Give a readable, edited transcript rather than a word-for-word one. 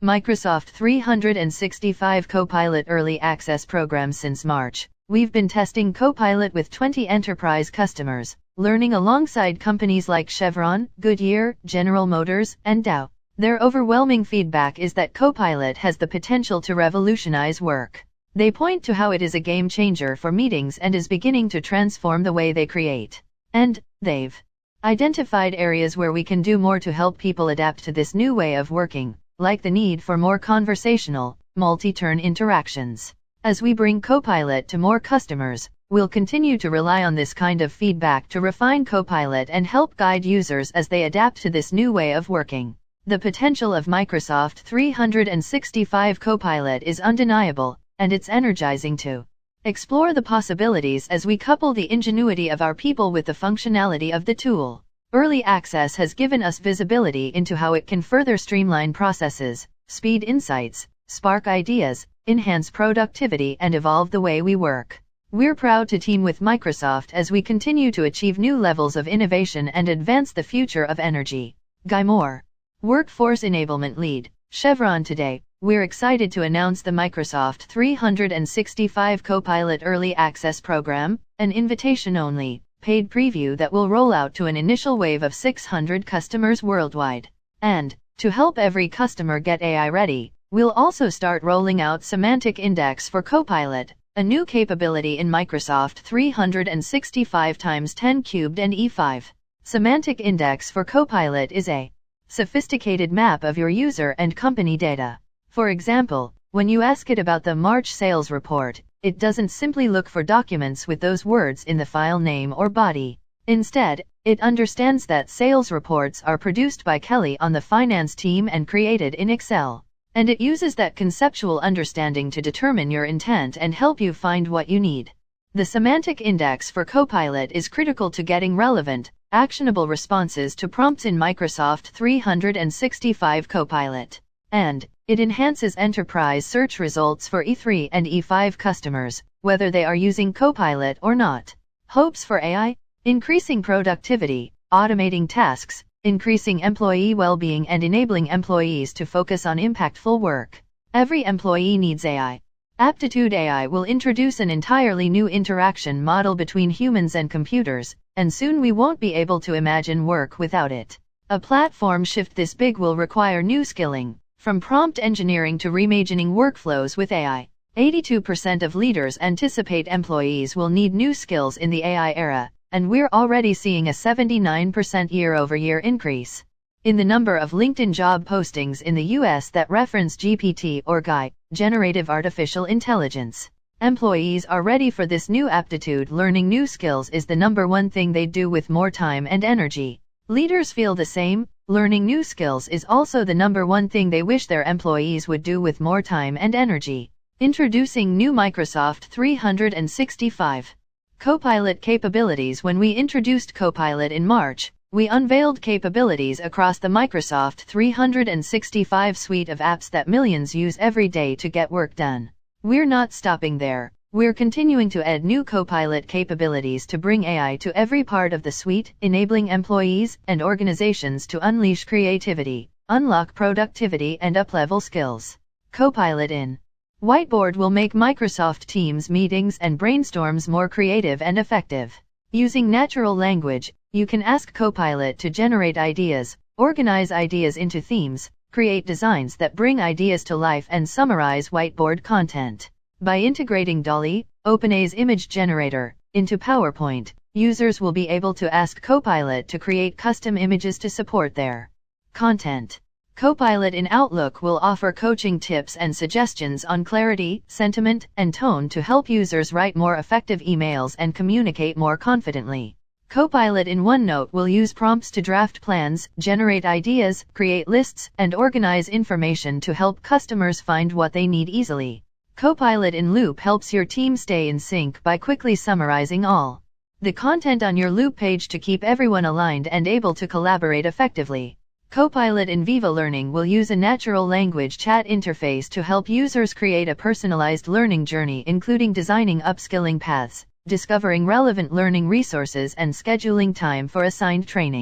Microsoft 365 Copilot Early Access Program. Since March, we've been testing Copilot with 20 enterprise customers, learning alongside companies like Chevron, Goodyear, General Motors, and Dow. Their overwhelming feedback is that Copilot has the potential to revolutionize work. They point to how it is a game changer for meetings and is beginning to transform the way they create. And they've identified areas where we can do more to help people adapt to this new way of working, like the need for more conversational, multi-turn interactions. As we bring Copilot to more customers, we'll continue to rely on this kind of feedback to refine Copilot and help guide users as they adapt to this new way of working. The potential of Microsoft 365 Copilot is undeniable, and it's energizing to explore the possibilities as we couple the ingenuity of our people with the functionality of the tool. Early access has given us visibility into how it can further streamline processes, speed insights, spark ideas, enhance productivity, and evolve the way we work. We're proud to team with Microsoft as we continue to achieve new levels of innovation and advance the future of energy. Guy Moore, Workforce Enablement Lead, Chevron. Today, we're excited to announce the Microsoft 365 Copilot Early Access Program, an invitation-only, paid preview that will roll out to an initial wave of 600 customers worldwide. And, to help every customer get AI ready, we'll also start rolling out Semantic Index for Copilot, a new capability in Microsoft 365 x 10 cubed and E5. Semantic Index for Copilot is a sophisticated map of your user and company data. For example, when you ask it about the March sales report, it doesn't simply look for documents with those words in the file name or body. Instead, it understands that sales reports are produced by Kelly on the finance team and created in Excel. And it uses that conceptual understanding to determine your intent and help you find what you need. The Semantic Index for Copilot is critical to getting relevant, actionable responses to prompts in Microsoft 365 Copilot. And it enhances enterprise search results for E3 and E5 customers, whether they are using Copilot or not. Hopes for AI? Increasing productivity, automating tasks, increasing employee well-being, and enabling employees to focus on impactful work. Every employee needs AI. Aptitude AI will introduce an entirely new interaction model between humans and computers, and soon we won't be able to imagine work without it. A platform shift this big will require new skilling, from prompt engineering to reimagining workflows with AI. 82% of leaders anticipate employees will need new skills in the AI era, and we're already seeing a 79% year-over-year increase in the number of LinkedIn job postings in the US that reference GPT or GAI, generative artificial intelligence. Employees are ready for this new aptitude. Learning new skills is the number one thing they do with more time and energy. Leaders feel the same. Learning new skills is also the number one thing they wish their employees would do with more time and energy. Introducing new Microsoft 365 Copilot capabilities. When we introduced Copilot in March, we unveiled capabilities across the Microsoft 365 suite of apps that millions use every day to get work done. We're not stopping there. We're continuing to add new Copilot capabilities to bring AI to every part of the suite, enabling employees and organizations to unleash creativity, unlock productivity, and up-level skills. Copilot in Whiteboard will make Microsoft Teams meetings and brainstorms more creative and effective. Using natural language, you can ask Copilot to generate ideas, organize ideas into themes, create designs that bring ideas to life, and summarize whiteboard content. By integrating DALL-E, OpenAI's image generator, into PowerPoint, users will be able to ask Copilot to create custom images to support their content. Copilot in Outlook will offer coaching tips and suggestions on clarity, sentiment, and tone to help users write more effective emails and communicate more confidently. Copilot in OneNote will use prompts to draft plans, generate ideas, create lists, and organize information to help customers find what they need easily. Copilot in Loop helps your team stay in sync by quickly summarizing all the content on your Loop page to keep everyone aligned and able to collaborate effectively. Copilot in Viva Learning will use a natural language chat interface to help users create a personalized learning journey, including designing upskilling paths, discovering relevant learning resources, and scheduling time for assigned training.